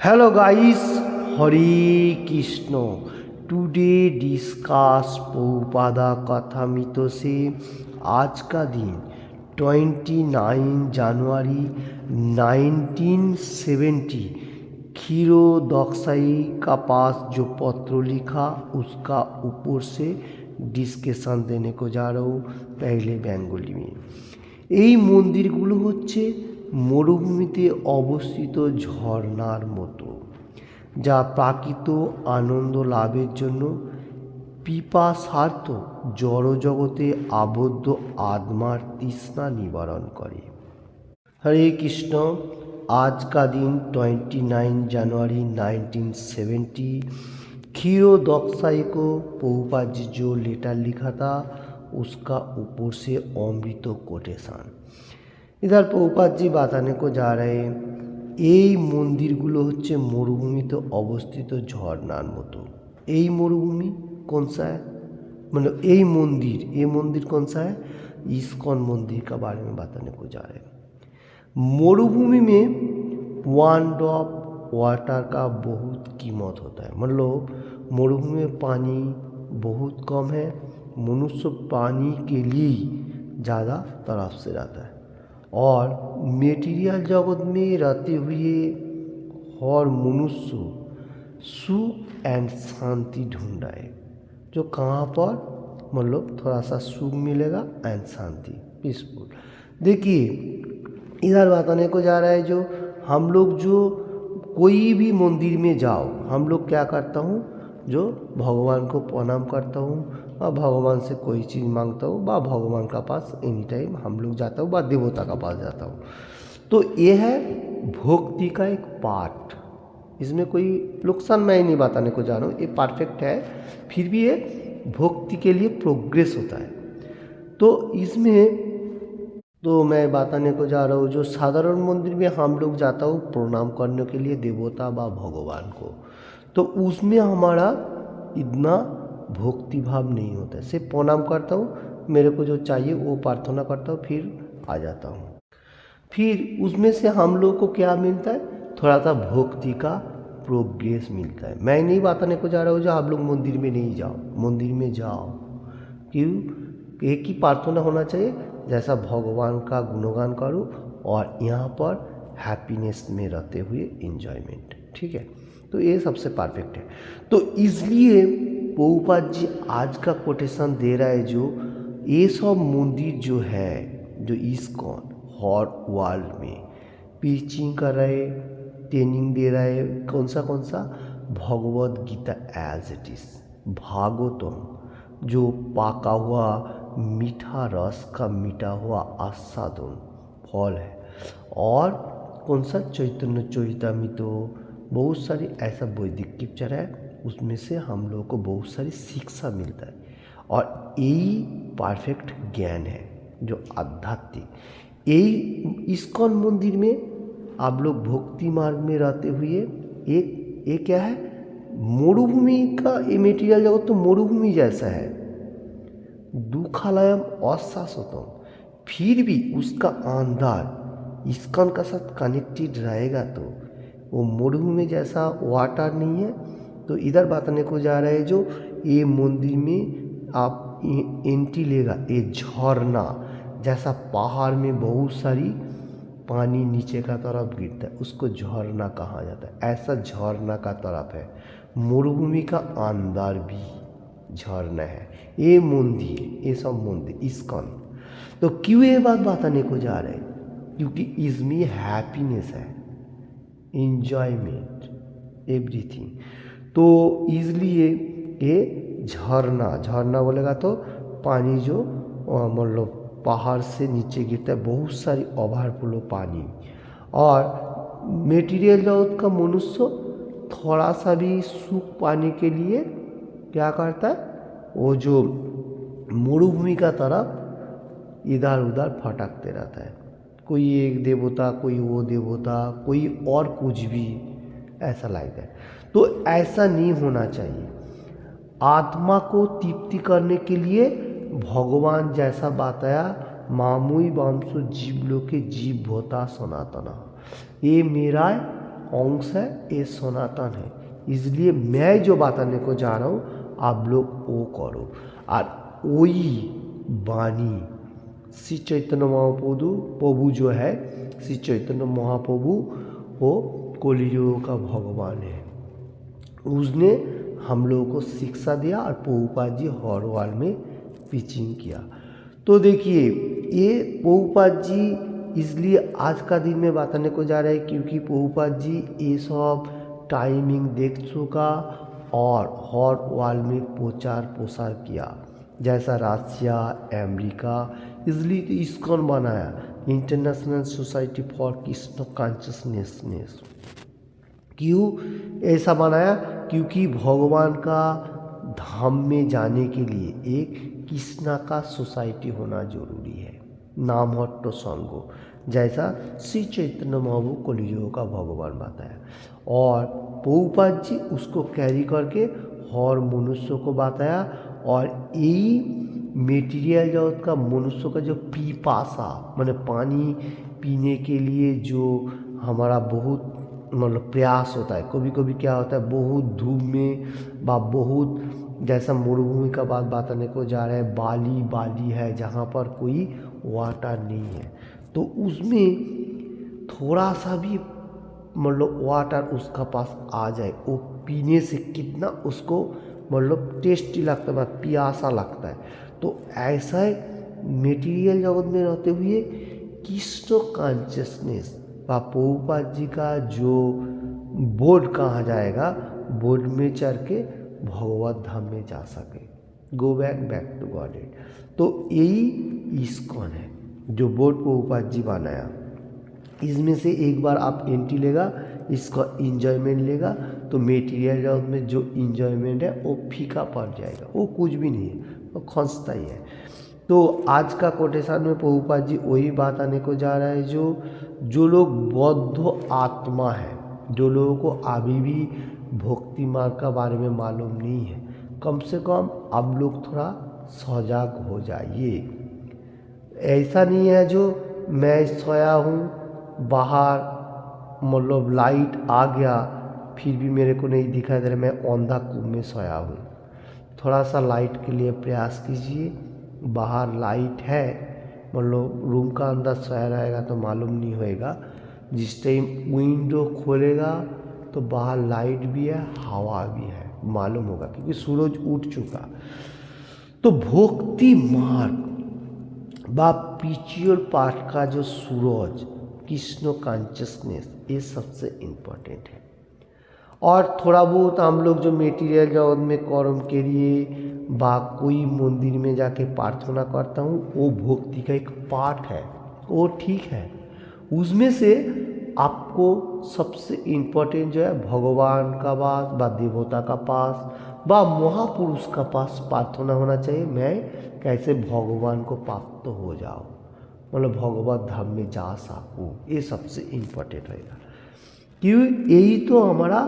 Hello guys, हरे Krishna. Today discuss Prabhupada कथामृत से आज का दिन 29 जनवरी 1970 क्षीरोदक्षाई का पास जो पत्र लिखा उसका ऊपर से डिस्कशन देने को जा रहा हूँ। पहले बेंगली में এই মন্দিরগুলো হচ্ছে মরুভূমিতে অবস্থিত ঝর্ণার মতো, যা প্রাকৃত আনন্দ লাভের জন্য পিপাসার্থ জড়জগতে আবদ্ধ আত্মার তৃষ্ণা নিবারণ করে। हरे कृष्ण। आज का दिन 29 जनवरी 1970 क्षीरोदक्षाई को प्रभुपाद जी जो लेटर लिखा था उसका ऊपर से अमृत कोटेशन। इधर प्रभुपाद जी बताने को जा रहे हैं এই মন্দিরগুলো হচ্ছে মরুভূমিতে অবস্থিত ঝর্ণার মতো। এই মরুভূমি कौन सा है, मतलब ये मंदिर कौन सा है, इस्कॉन मंदिर का बारे में बताने को जा रहे हैं। मरुभूमि में 1 ड्रॉप वाटर का बहुत कीमत होता है, मतलब मरुभूमि में पानी बहुत कम है। मनुष्य पानी के लिए ज़्यादा तरफ से रहता है और मेटीरियल जगत में रहते हुए हर मनुष्य सुख एंड शांति ढूंढ रहा है। जो कहाँ पर मतलब थोड़ा सा सुख मिलेगा एंड शांति, पीसफुल। देखिए इधर बताने को जा रहा है जो हम लोग जो कोई भी मंदिर में जाओ, हम लोग क्या करता हूँ, जो भगवान को प्रणाम करता हूँ और भगवान से कोई चीज़ मांगता हूँ बा भगवान का पास एनी टाइम हम लोग जाता हूँ बा देवता का पास जाता हूँ। तो ये है भक्ति का एक पार्ट। इसमें कोई नुकसान मैं नहीं बताने को जा रहा हूँ, ये परफेक्ट है, फिर भी ये भक्ति के लिए प्रोग्रेस होता है। तो इसमें तो मैं बताने को जा रहा हूँ जो साधारण मंदिर में हम लोग जाता हूँ प्रणाम करने के लिए देवता बा भगवान को, तो उसमें हमारा इतना भक्ति भाव नहीं होता है। सिर्फ प्रणाम करता हूँ, मेरे को जो चाहिए वो प्रार्थना करता हूँ, फिर आ जाता हूँ। फिर उसमें से हम लोग को क्या मिलता है, थोड़ा सा भक्ति का प्रोग्रेस मिलता है। मैं नहीं बताने को जा रहा हूँ जो आप लोग मंदिर में नहीं जाओ, मंदिर में जाओ। क्यों, एक ही प्रार्थना होना चाहिए, जैसा भगवान का गुणगान करो और यहाँ पर हैप्पीनेस में रहते हुए एंजॉयमेंट, ठीक है। तो ये सबसे परफेक्ट है। तो इसलिए प्रभुपाद जी आज का कोटेशन दे रहा है जो ये सब मंदिर जो है जो इस्कॉन हर वर्ल्ड में टीचिंग कर रहे, ट्रेनिंग दे रहा है, कौन सा Bhagavad Gita as it is, Bhagavatam जो पाका हुआ मीठा रस का मीठा हुआ आस्वादन फल है, और कौन सा चैतन्य चरितामृत, बहुत सारी ऐसा वैदिक स्क्रिप्चर है, उसमें से हम लोगों को बहुत सारी शिक्षा मिलता है। और यही परफेक्ट ज्ञान है जो आध्यात्मिक। यही इस्कॉन मंदिर में आप लोग भक्ति मार्ग में रहते हुए एक क्या है, मरुभूमि का ये मेटीरियल जगत तो मरुभूमि जैसा है, दुखालयम अशाश्वतम, फिर भी उसका अंदर इस्कॉन का साथ कनेक्टेड रहेगा तो वो मरुभूमि जैसा वाटर नहीं है। तो इधर बताने को जा रहा है जो ये मंदिर में आप एंट्री लेगा, ये झरना जैसा पहाड़ में बहुत सारी पानी नीचे का तरफ गिरता है, उसको झरना कहा जाता है। ऐसा झरना का तरफ है, मरुभूमि का अंदर भी झरना है ये मंदिर, ये सब मंदिर इस्कॉन। तो क्यों ये बात बताने को जा रहे हैं, क्योंकि इसमें हैप्पीनेस है, एंजॉयमेंट, एवरीथिंग। तो इसलिए ये झरना बोलेगा तो पानी जो मतलब पहाड़ से नीचे गिरता है, बहुत सारी ओवरफ्लो पानी। और मेटीरियल जगत का मनुष्य थोड़ा सा भी सुख पाने के लिए क्या करता है, वो जो मरुभूमि का तरफ इधर उधर भटकते रहता है, कोई एक देवता, कोई वो देवता, कोई और कुछ भी ऐसा लगता है। तो ऐसा नहीं होना चाहिए। आत्मा को तृप्ति करने के लिए भगवान जैसा बताया, मामुई वांशो जीव लोके जीव भोता सनातना, ये मेरा अंश है, ये सनातन है। इसलिए मैं जो बताने को जा रहा हूँ आप लोग वो करो। और वही वाणी श्री चैतन्य महाप्रभु जो है, श्री चैतन्य महाप्रभु वो कलियुग का भगवान है। उसने हम लोगों को शिक्षा दिया और प्रभुपाद जी हर वर्ल्ड में पिचिंग किया। तो देखिए ये प्रभुपाद जी इसलिए आज का दिन में बताने को जा रहे हैं क्योंकि प्रभुपाद जी ये सब टाइमिंग देख चुका और हर वर्ल्ड में प्रचार प्रसार किया, जैसा रसिया, अमेरिका। इसलिए तो इस्कॉन बनाया, international society for Krishna consciousness. क्यों ऐसा बनाया? क्योंकि भगवान का धाम में जाने के लिए एक कृष्णा का सोसाइटी होना जरूरी है, नाम हट्ट संगो, जैसा श्री चैतन्य महाप्रभु कलियुग का भगवान बताया। और प्रभुपाद जी उसको कैरी करके हर मनुष्य को बताया। और यही मेटीरियल जगत का मनुष्य का जो पिपासा माने पानी पीने के लिए जो हमारा बहुत मतलब प्रयास होता है, कभी कभी क्या होता है बहुत धूप में बा बहुत जैसा मरुभूमि का बात बताने को जा रहा है, बाली है जहाँ पर कोई वाटर नहीं है, तो उसमें थोड़ा सा भी मतलब वाटर उसका पास आ जाए, वो पीने से कितना उसको मतलब टेस्टी लगता है, प्यासा लगता है। तो ऐसा मेटीरियल जगत में रहते हुए कृष्ण कॉन्शियसनेस व प्रभुपाद जी का जो बोर्ड कहा जाएगा, बोर्ड में चढ़ के भगवत धाम में जा सके, गो बैक टू गॉडेड। तो यही इस्कॉन है जो बोर्ड प्रभुपाद जी बनाया। इसमें से एक बार आप एंट्री लेगा, इसका इंजॉयमेंट लेगा, तो मेटीरियल जगत में जो इंजॉयमेंट है वो फीका पड़ जाएगा, वो कुछ भी नहीं है, वो खंसता ही है। तो आज का कोटेशन में प्रभुपाद जी वही बात आने को जा रहा है, जो लोग बौद्ध आत्मा है, जो लोगों को अभी भी भक्ति मार्ग का बारे में मालूम नहीं है, कम से कम आप लोग थोड़ा सजग हो जाइए। ऐसा नहीं है जो मैं सोया हूँ बाहर मतलब लाइट आ गया फिर भी मेरे को नहीं दिखाई दे रहा, मैं औंधा कुएं में सोया हूँ। थोड़ा सा लाइट के लिए प्रयास कीजिए। बाहर लाइट है मतलब रूम का अंदर सोया रहेगा तो मालूम नहीं होएगा, जिस टाइम विंडो खोलेगा तो बाहर लाइट भी है, हवा भी है, मालूम होगा क्योंकि सूरज उठ चुका। तो भक्ति मार्ग बा स्पिरिचुअल पार्ट का जो सूरज कृष्ण कॉन्शियसनेस, ये सबसे इम्पोर्टेंट है। और थोड़ा बहुत हम लोग जो मेटीरियल जगत में कर्म के लिए बा कोई मंदिर में जाके प्रार्थना करता हूँ, वो भक्ति का एक पार्ट है, वो ठीक है। उसमें से आपको सबसे इम्पोर्टेंट जो है भगवान का पास बा देवता का पास बा महापुरुष का पास प्रार्थना होना चाहिए, मैं कैसे भगवान को प्राप्त हो जाऊँ, मतलब भगवत धाम में जा सकूँ, ये सबसे इम्पोर्टेंट रहेगा। क्यों? यही तो हमारा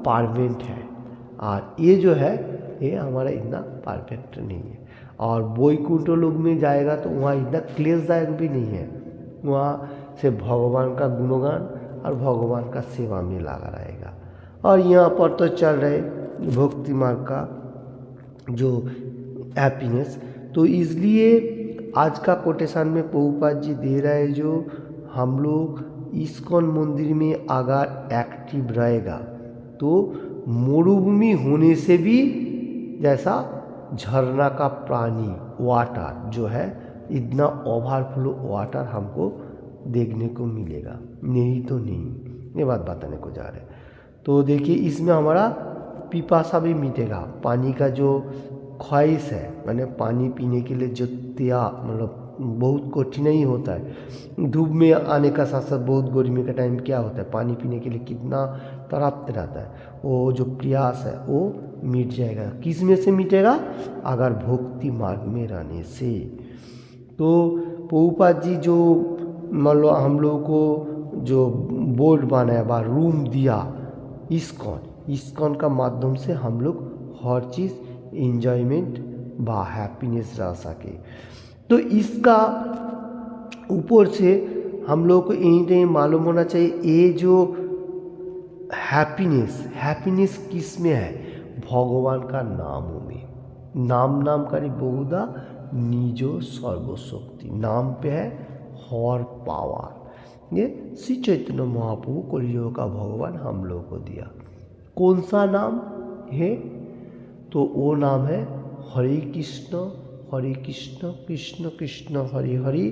परमानेंट है, और ये जो है ये हमारा इतना परफेक्ट नहीं है। और वैकुंठ लोक में जाएगा तो वहाँ इतना क्लेशदायक भी नहीं है, वहाँ से भगवान का गुणगान और भगवान का सेवा में लगा रहेगा। और यहाँ पर तो चल रहे भक्ति मार्ग का जो हैप्पीनेस, तो इसलिए आज का कोटेशन में प्रभुपाद जी दे रहा है, जो हम लोग इस्कॉन मंदिर में अगर एक्टिव रहेगा तो मरुभूमि होने से भी जैसा झरना का पानी वाटर जो है इतना ओवरफ्लो वाटर हमको देखने को मिलेगा, नहीं तो नहीं, ये बात बताने को जा रहे हैं। तो देखिए इसमें हमारा पिपासा भी मिटेगा, पानी का जो ख्वाहिश है मैंने पानी पीने के लिए जो मतलब बहुत कठिनाई होता है, धूप में आने का साथ साथ बहुत गर्मी का टाइम क्या होता है, पानी पीने के लिए कितना तड़पते रहता है, वो जो प्रयास है वो मिट जाएगा। किस में से मिटेगा? अगर भक्ति मार्ग में रहने से। तो प्रभुपाद जी जो मतलब हम लोगों को जो बोर्ड बनाया बा रूम दिया इस्कॉन का माध्यम से हम लोग हर चीज़ इंजॉयमेंट बा हैप्पीनेस रह सके। तो इसका ऊपर से हम लोग को यही टाइम मालूम होना चाहिए, ये जो हैप्पीनेस किस में है? भगवान का नामों में। नाम करी बहुधा निजो सर्वशक्ति, नाम पे है हर पावर। ये श्री चैतन्य महाप्रभु कलियुग का भगवान हम लोगों को दिया। कौन सा नाम है? तो वो नाम है हरे कृष्ण कृष्ण कृष्ण हरे हरे,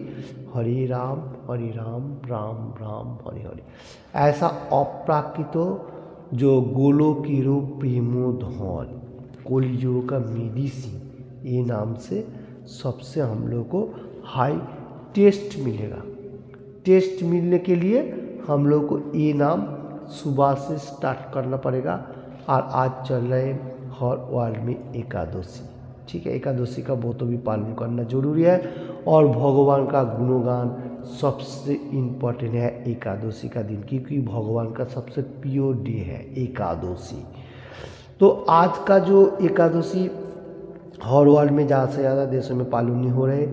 हरे राम राम राम हरे हरे। ऐसा अप्राकृत जो गोलोकी रूप प्रेमोधन कलियुग का मेडिसिन, ये नाम से सबसे हम लोग को हाई टेस्ट मिलेगा। टेस्ट मिलने के लिए हम लोग को ये नाम सुबह से स्टार्ट करना पड़ेगा। और आज चल रहे हर वर्ल्ड में एकादशी, ठीक है, एकादशी का वो तो भी पालन करना जरूरी है। और भगवान का गुणगान सबसे इम्पोर्टेंट है एकादशी का दिन, क्योंकि भगवान का सबसे प्योर डे है एकादशी। तो आज का जो एकादशी हर वर्ल्ड में ज़्यादा से ज़्यादा देशों में पालन नहीं हो रहे।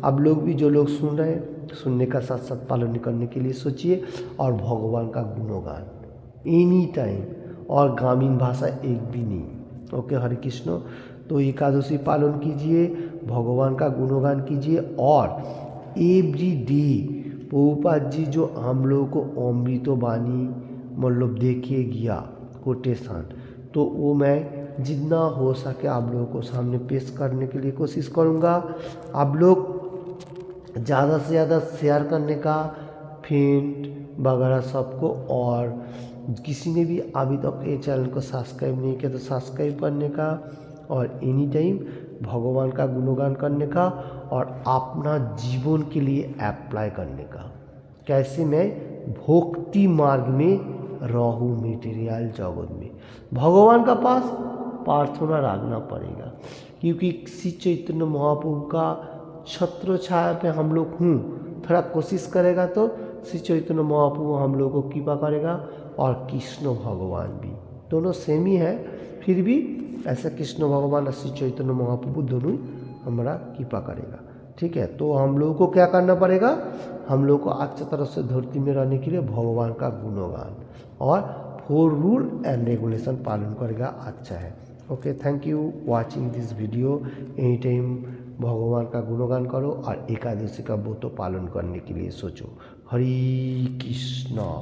अब लोग भी जो लोग सुन रहे हैं, सुनने का साथ साथ पालन करने के लिए सोचिए। और भगवान का गुणगान एनी टाइम, और ग्रामीण भाषा एक भी नहीं। ओके, हरे कृष्ण। तो एकादशी पालन कीजिए, भगवान का गुणगान कीजिए। और एवरी डे प्रभुपाद जी जो हम लोगों को अमृतवाणी मतलब देखिए गया कोटेशन, तो वो मैं जितना हो सके आप लोगों को सामने पेश करने के लिए कोशिश करूँगा। आप लोग ज़्यादा से ज़्यादा शेयर करने का, फ्रेंड वगैरह सबको। और किसी ने भी अभी तक ये चैनल को सब्सक्राइब नहीं किया तो सब्सक्राइब करने का, और एनी टाइम भगवान का गुणगान करने का, और अपना जीवन के लिए अप्लाई करने का। कैसे? मैं भक्ति मार्ग में रहूँ, मटेरियल जगत में भगवान का पास प्रार्थना रखना पड़ेगा, क्योंकि श्री चैतन्य महाप्रभु का छत्र छाया पे हम लोग हूँ। थोड़ा कोशिश करेगा तो श्री चैतन्य महाप्रभु हम लोग को कृपा करेगा, और कृष्ण भगवान भी, दोनों सेम ही है। फिर भी ऐसा कृष्ण भगवान और श्री चैतन्य महाप्रभु दोनों ही हमारा कृपा करेगा, ठीक है। तो हम लोगों को क्या करना पड़ेगा? हम लोग को अच्छी तरह से धरती में रहने के लिए भगवान का गुणगान और 4 रूल एंड रेगुलेशन पालन करेगा, अच्छा है। Okay, thank you watching this video. Any time भगवान का गुणगान करो और एकादशी का व्रत पालन करने के लिए सोचो। हरे कृष्णा।